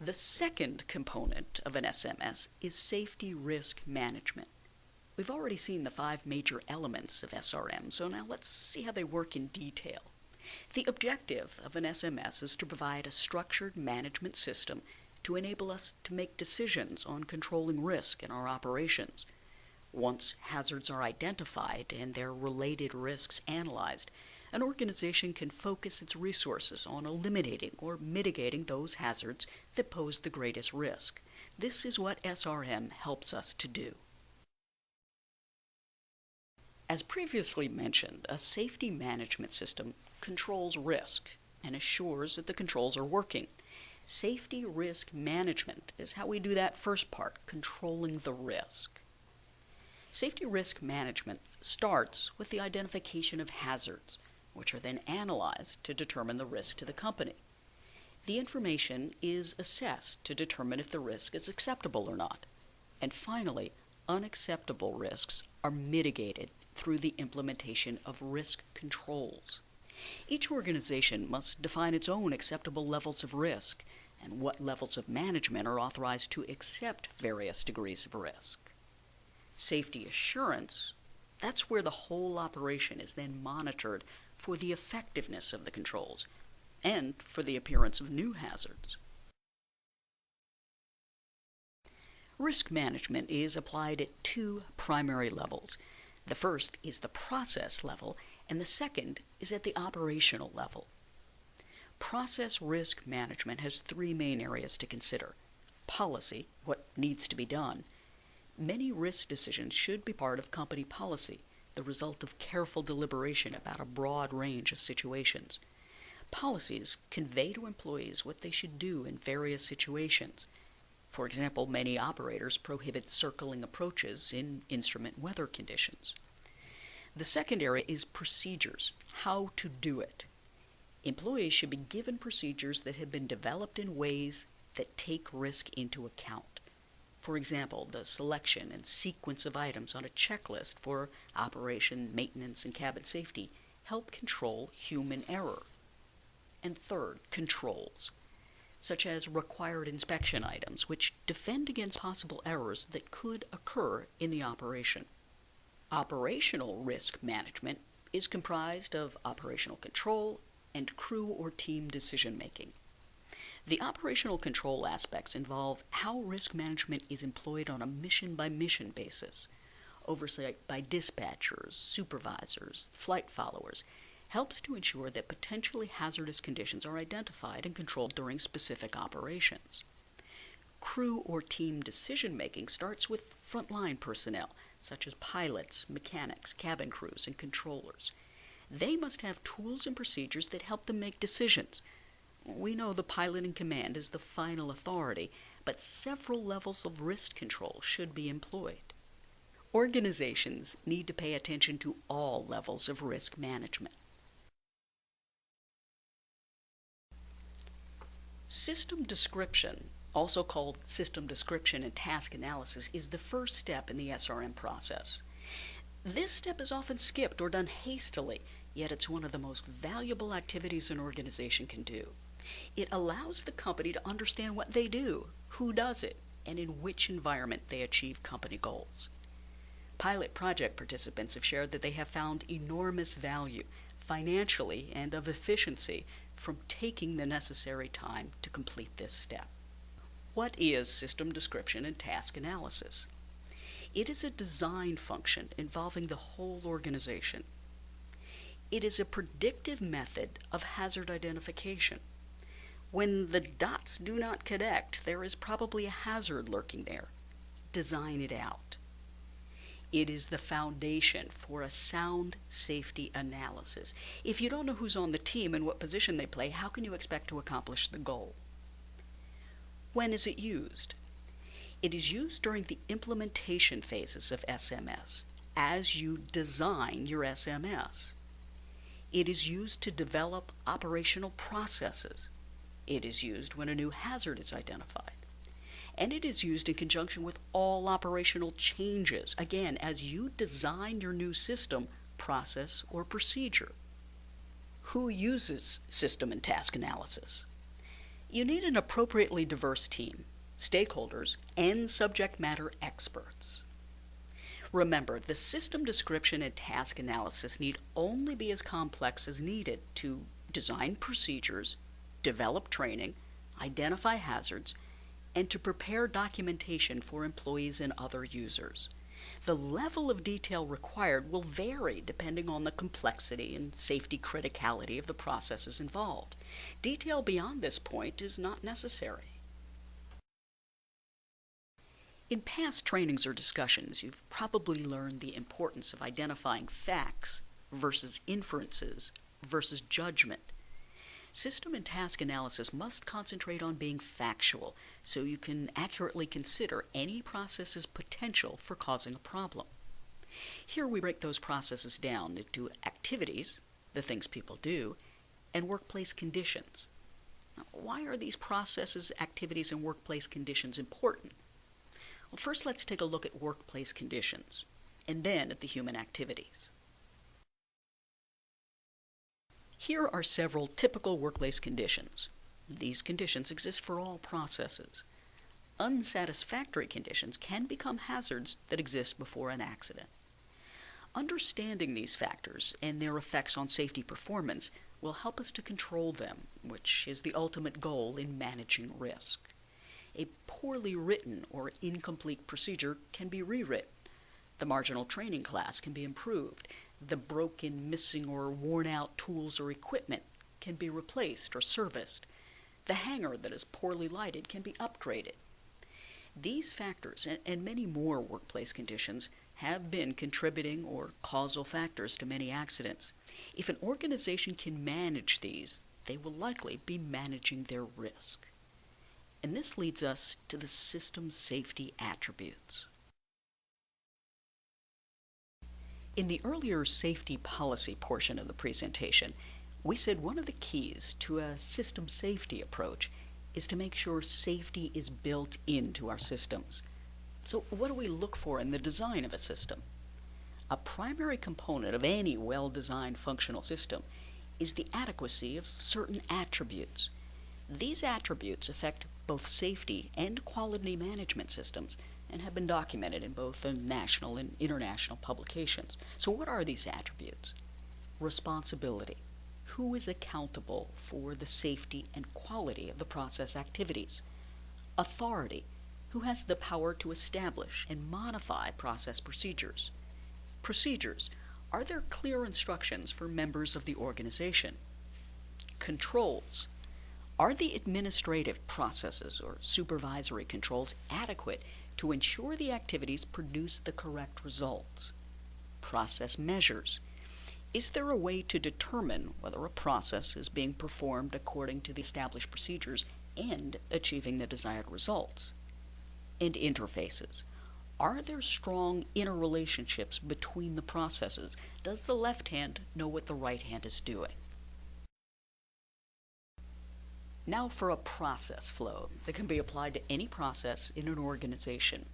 The second component of an SMS is safety risk management. We've already seen the 5 major elements of SRM, so now let's see how they work in detail. The objective of an SMS is to provide a structured management system to enable us to make decisions on controlling risk in our operations. Once hazards are identified and their related risks analyzed, an organization can focus its resources on eliminating or mitigating those hazards that pose the greatest risk. This is what SRM helps us to do. As previously mentioned, a safety management system controls risk and assures that the controls are working. Safety risk management is how we do that first part, controlling the risk. Safety risk management starts with the identification of hazards, which are then analyzed to determine the risk to the company. The information is assessed to determine if the risk is acceptable or not. And finally, unacceptable risks are mitigated through the implementation of risk controls. Each organization must define its own acceptable levels of risk and what levels of management are authorized to accept various degrees of risk. Safety assurance, that's where the whole operation is then monitored for the effectiveness of the controls and for the appearance of new hazards. Risk management is applied at 2 primary levels. The first is the process level, and the second is at the operational level. Process risk management has 3 main areas to consider. Policy, what needs to be done. Many risk decisions should be part of company policy, the result of careful deliberation about a broad range of situations. Policies convey to employees what they should do in various situations. For example, many operators prohibit circling approaches in instrument weather conditions. The second area is procedures, how to do it. Employees should be given procedures that have been developed in ways that take risk into account. For example, the selection and sequence of items on a checklist for operation, maintenance, and cabin safety help control human error. And third, controls, such as required inspection items, which defend against possible errors that could occur in the operation. Operational risk management is comprised of operational control and crew or team decision-making. The operational control aspects involve how risk management is employed on a mission-by-mission basis. Oversight by dispatchers, supervisors, flight followers helps to ensure that potentially hazardous conditions are identified and controlled during specific operations. Crew or team decision-making starts with frontline personnel, such as pilots, mechanics, cabin crews, and controllers. They must have tools and procedures that help them make decisions. We know the pilot in command is the final authority, but several levels of risk control should be employed. Organizations need to pay attention to all levels of risk management. System description, also called system description and task analysis, is the first step in the SRM process. This step is often skipped or done hastily, yet it's one of the most valuable activities an organization can do. It allows the company to understand what they do, who does it, and in which environment they achieve company goals. Pilot project participants have shared that they have found enormous value, financially and of efficiency, from taking the necessary time to complete this step. What is system description and task analysis? It is a design function involving the whole organization. It is a predictive method of hazard identification. When the dots do not connect, there is probably a hazard lurking there. Design it out. It is the foundation for a sound safety analysis. If you don't know who's on the team and what position they play, how can you expect to accomplish the goal? When is it used? It is used during the implementation phases of SMS, as you design your SMS. It is used to develop operational processes. It is used when a new hazard is identified. And it is used in conjunction with all operational changes, again, as you design your new system, process, or procedure. Who uses system and task analysis? You need an appropriately diverse team, stakeholders, and subject matter experts. Remember, the system description and task analysis need only be as complex as needed to design procedures, develop training, identify hazards, and to prepare documentation for employees and other users. The level of detail required will vary depending on the complexity and safety criticality of the processes involved. Detail beyond this point is not necessary. In past trainings or discussions, you've probably learned the importance of identifying facts versus inferences versus judgment. System and task analysis must concentrate on being factual so you can accurately consider any process's potential for causing a problem. Here we break those processes down into activities, the things people do, and workplace conditions. Now, why are these processes, activities, and workplace conditions important? Well, first let's take a look at workplace conditions, and then at the human activities. Here are several typical workplace conditions. These conditions exist for all processes. Unsatisfactory conditions can become hazards that exist before an accident. Understanding these factors and their effects on safety performance will help us to control them, which is the ultimate goal in managing risk. A poorly written or incomplete procedure can be rewritten. The marginal training class can be improved. The broken, missing, or worn out tools or equipment can be replaced or serviced. The hangar that is poorly lighted can be upgraded. These factors and many more workplace conditions have been contributing or causal factors to many accidents. If an organization can manage these, they will likely be managing their risk. And this leads us to the system safety attributes. In the earlier safety policy portion of the presentation, we said one of the keys to a system safety approach is to make sure safety is built into our systems. So what do we look for in the design of a system? A primary component of any well-designed functional system is the adequacy of certain attributes. These attributes affect both safety and quality management systems and have been documented in both the national and international publications. So what are these attributes? Responsibility. Who is accountable for the safety and quality of the process activities? Authority. Who has the power to establish and modify process procedures? Procedures. Are there clear instructions for members of the organization? Controls. Are the administrative processes or supervisory controls adequate to ensure the activities produce the correct results? Process measures. Is there a way to determine whether a process is being performed according to the established procedures and achieving the desired results? And interfaces. Are there strong interrelationships between the processes? Does the left hand know what the right hand is doing? Now for a process flow that can be applied to any process in an organization.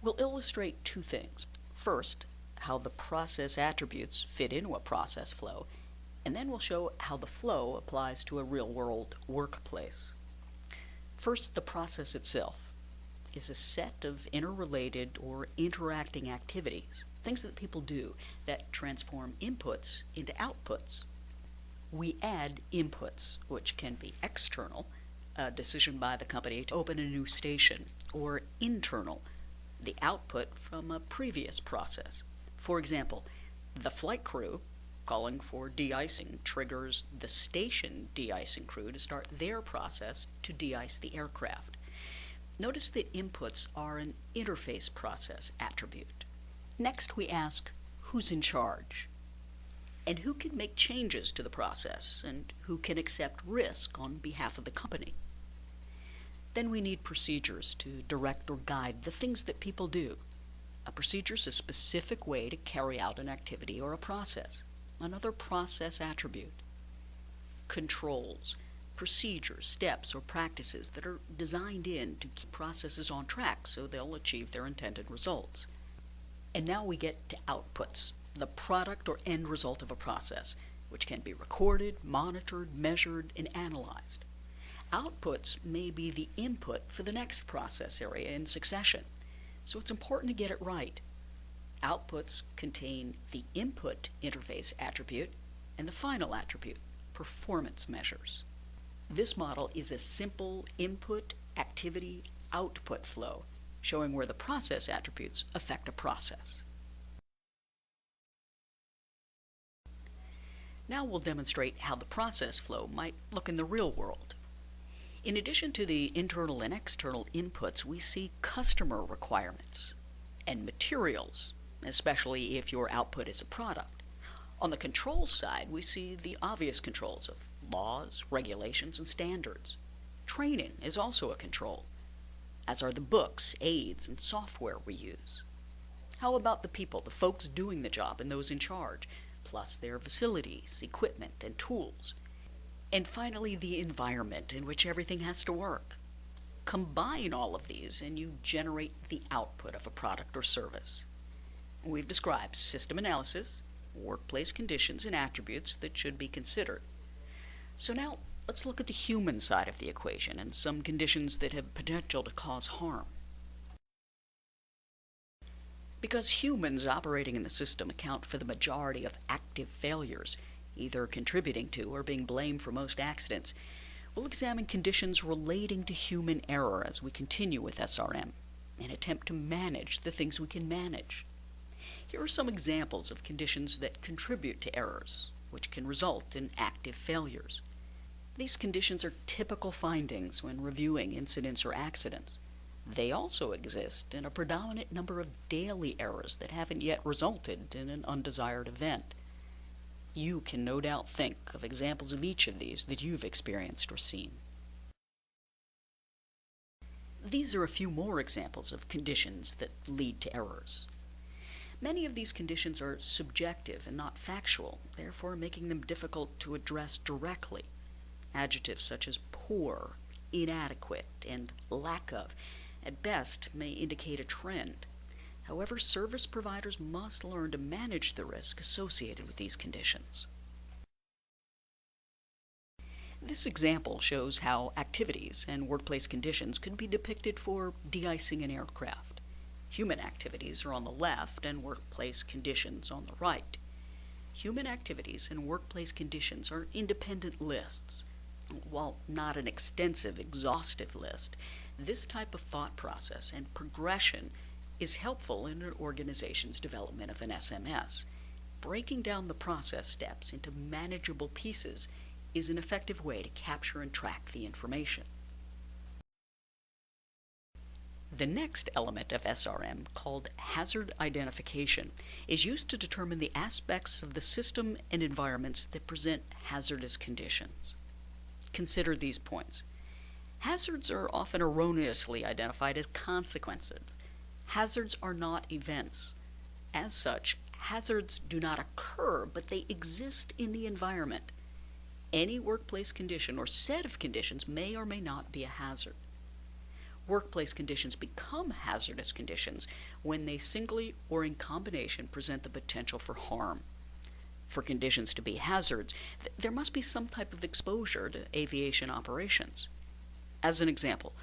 We'll illustrate two things. First, how the process attributes fit into a process flow, and then we'll show how the flow applies to a real-world workplace. First, the process itself is a set of interrelated or interacting activities, things that people do that transform inputs into outputs. We add inputs, which can be external, a decision by the company to open a new station, or internal, the output from a previous process. For example, the flight crew calling for de-icing triggers the station de-icing crew to start their process to de-ice the aircraft. Notice that inputs are an interface process attribute. Next we ask, who's in charge? And who can make changes to the process, and who can accept risk on behalf of the company? Then we need procedures to direct or guide the things that people do. A procedure is a specific way to carry out an activity or a process, another process attribute. Controls, procedures, steps, or practices that are designed in to keep processes on track so they'll achieve their intended results. And now we get to outputs, the product or end result of a process, which can be recorded, monitored, measured, and analyzed. Outputs may be the input for the next process area in succession, so it's important to get it right. Outputs contain the input interface attribute and the final attribute, performance measures. This model is a simple input, activity, output flow, showing where the process attributes affect a process. Now we'll demonstrate how the process flow might look in the real world. In addition to the internal and external inputs, we see customer requirements and materials, especially if your output is a product. On the control side, we see the obvious controls of laws, regulations, and standards. Training is also a control, as are the books, aids, and software we use. How about the people, the folks doing the job and those in charge, plus their facilities, equipment, and tools? And finally, the environment in which everything has to work. Combine all of these and you generate the output of a product or service. We've described system analysis, workplace conditions, and attributes that should be considered. So now let's look at the human side of the equation and some conditions that have potential to cause harm. Because humans operating in the system account for the majority of active failures, either contributing to or being blamed for most accidents, we'll examine conditions relating to human error as we continue with SRM and attempt to manage the things we can manage. Here are some examples of conditions that contribute to errors, which can result in active failures. These conditions are typical findings when reviewing incidents or accidents. They also exist in a predominant number of daily errors that haven't yet resulted in an undesired event. You can no doubt think of examples of each of these that you've experienced or seen. These are a few more examples of conditions that lead to errors. Many of these conditions are subjective and not factual, therefore making them difficult to address directly. Adjectives such as poor, inadequate, and lack of, at best, may indicate a trend. However, service providers must learn to manage the risk associated with these conditions. This example shows how activities and workplace conditions can be depicted for de-icing an aircraft. Human activities are on the left and workplace conditions on the right. Human activities and workplace conditions are independent lists. While not an extensive, exhaustive list, this type of thought process and progression is helpful in an organization's development of an SMS. Breaking down the process steps into manageable pieces is an effective way to capture and track the information. The next element of SRM, called hazard identification, is used to determine the aspects of the system and environments that present hazardous conditions. Consider these points. Hazards are often erroneously identified as consequences. Hazards are not events. As such, hazards do not occur, but they exist in the environment. Any workplace condition or set of conditions may or may not be a hazard. Workplace conditions become hazardous conditions when they singly or in combination present the potential for harm. For conditions to be hazards, there must be some type of exposure to aviation operations. As an example,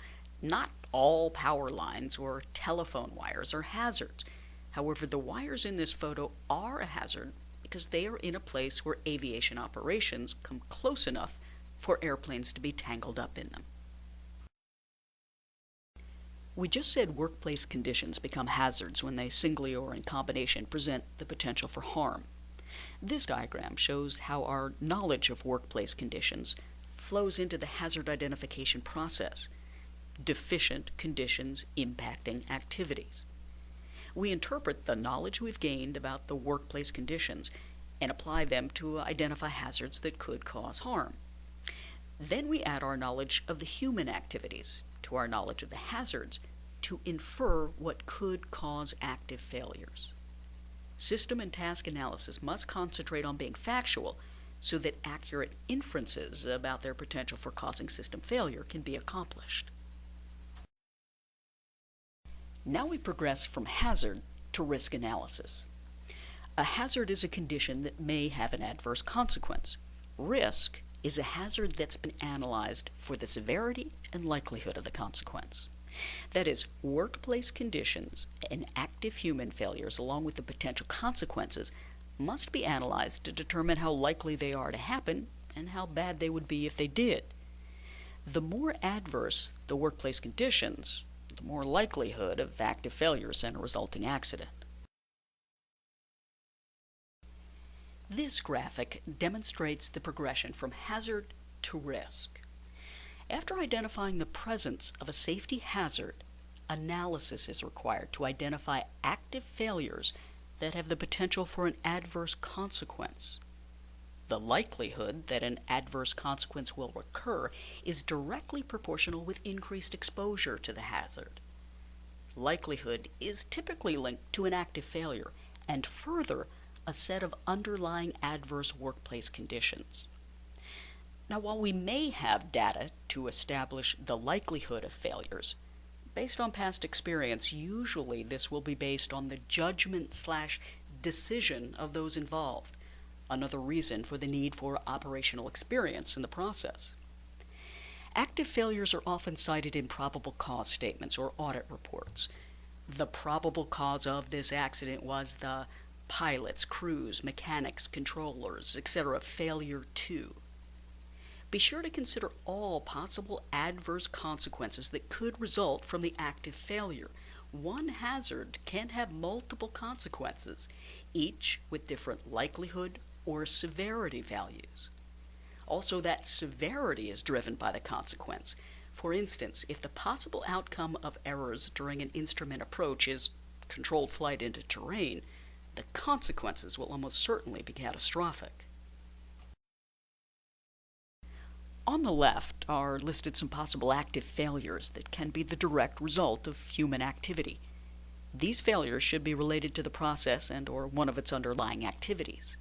not all power lines or telephone wires are hazards. However, the wires in this photo are a hazard because they are in a place where aviation operations come close enough for airplanes to be tangled up in them. We just said workplace conditions become hazards when they singly or in combination present the potential for harm. This diagram shows how our knowledge of workplace conditions flows into the hazard identification process. Deficient conditions impacting activities. We interpret the knowledge we've gained about the workplace conditions and apply them to identify hazards that could cause harm. Then we add our knowledge of the human activities to our knowledge of the hazards to infer what could cause active failures. System and task analysis must concentrate on being factual so that accurate inferences about their potential for causing system failure can be accomplished. Now we progress from hazard to risk analysis. A hazard is a condition that may have an adverse consequence. Risk is a hazard that's been analyzed for the severity and likelihood of the consequence. That is, workplace conditions and active human failures, along with the potential consequences, must be analyzed to determine how likely they are to happen and how bad they would be if they did. The more adverse the workplace conditions, the more likelihood of active failures and a resulting accident. This graphic demonstrates the progression from hazard to risk. After identifying the presence of a safety hazard, analysis is required to identify active failures that have the potential for an adverse consequence. The likelihood that an adverse consequence will occur is directly proportional with increased exposure to the hazard. Likelihood is typically linked to an active failure and further a set of underlying adverse workplace conditions. Now, while we may have data to establish the likelihood of failures, based on past experience, usually this will be based on the judgment/decision of those involved, another reason for the need for operational experience in the process. Active failures are often cited in probable cause statements or audit reports. The probable cause of this accident was the pilots, crews, mechanics, controllers, etc. failure to. Be sure to consider all possible adverse consequences that could result from the active failure. One hazard can have multiple consequences, each with different likelihood or severity values. Also, that severity is driven by the consequence. For instance, if the possible outcome of errors during an instrument approach is controlled flight into terrain, the consequences will almost certainly be catastrophic. On the left are listed some possible active failures that can be the direct result of human activity. These failures should be related to the process and/or one of its underlying activities.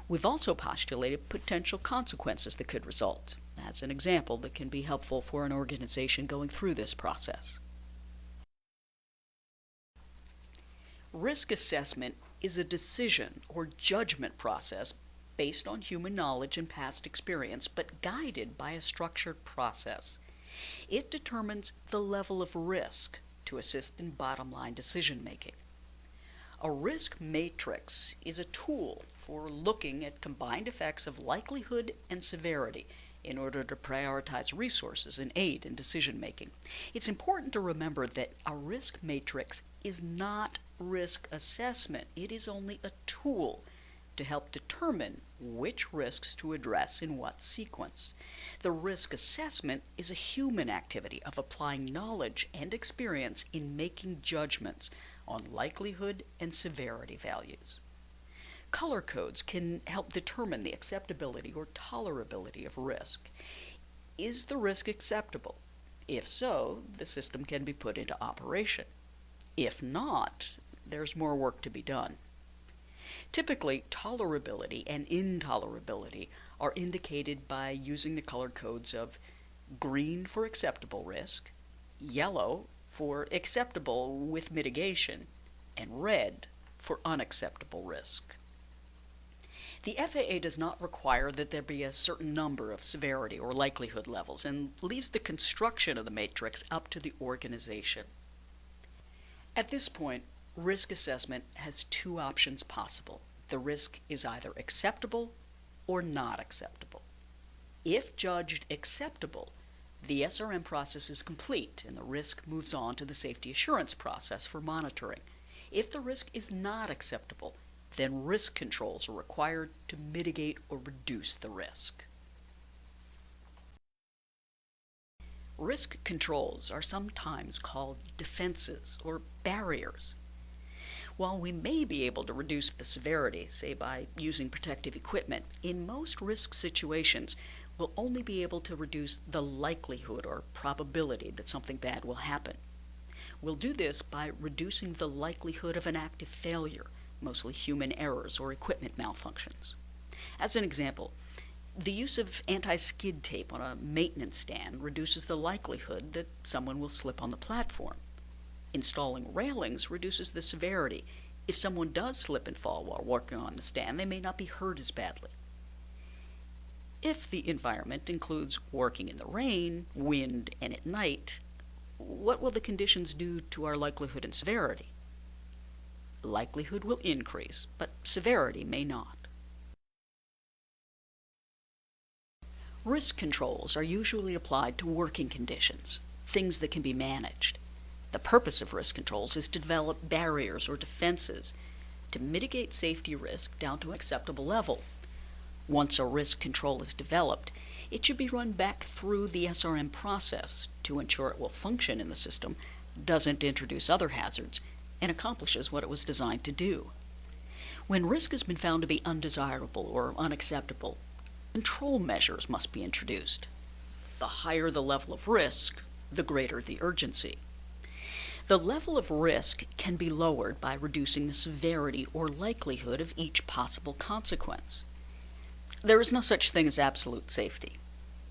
We've also postulated potential consequences that could result, as an example that can be helpful for an organization going through this process. Risk assessment is a decision or judgment process based on human knowledge and past experience, but guided by a structured process. It determines the level of risk to assist in bottom-line decision-making. A risk matrix is a tool for looking at combined effects of likelihood and severity in order to prioritize resources and aid in decision-making. It's important to remember that a risk matrix is not risk assessment. It is only a tool to help determine which risks to address in what sequence. The risk assessment is a human activity of applying knowledge and experience in making judgments on likelihood and severity values. Color codes can help determine the acceptability or tolerability of risk. Is the risk acceptable? If so, the system can be put into operation. If not, there's more work to be done. Typically, tolerability and intolerability are indicated by using the color codes of green for acceptable risk, yellow for acceptable with mitigation, and red for unacceptable risk. The FAA does not require that there be a certain number of severity or likelihood levels and leaves the construction of the matrix up to the organization. At this point, risk assessment has two options possible. The risk is either acceptable or not acceptable. If judged acceptable, the SRM process is complete and the risk moves on to the safety assurance process for monitoring. If the risk is not acceptable, then risk controls are required to mitigate or reduce the risk. Risk controls are sometimes called defenses or barriers. While we may be able to reduce the severity, say by using protective equipment, in most risk situations we'll only be able to reduce the likelihood or probability that something bad will happen. We'll do this by reducing the likelihood of an active failure, mostly human errors or equipment malfunctions. As an example, the use of anti-skid tape on a maintenance stand reduces the likelihood that someone will slip on the platform. Installing railings reduces the severity. If someone does slip and fall while working on the stand, they may not be hurt as badly. If the environment includes working in the rain, wind, and at night, what will the conditions do to our likelihood and severity? Likelihood will increase, but severity may not. Risk controls are usually applied to working conditions, things that can be managed. The purpose of risk controls is to develop barriers or defenses to mitigate safety risk down to an acceptable level. Once a risk control is developed, it should be run back through the SRM process to ensure it will function in the system, doesn't introduce other hazards, and accomplishes what it was designed to do. When risk has been found to be undesirable or unacceptable, control measures must be introduced. The higher the level of risk, the greater the urgency. The level of risk can be lowered by reducing the severity or likelihood of each possible consequence. There is no such thing as absolute safety,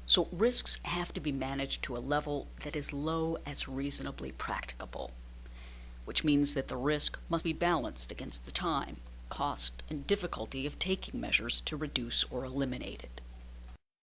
so risks have to be managed to a level that is low as reasonably practicable, which means that the risk must be balanced against the time, cost, and difficulty of taking measures to reduce or eliminate it.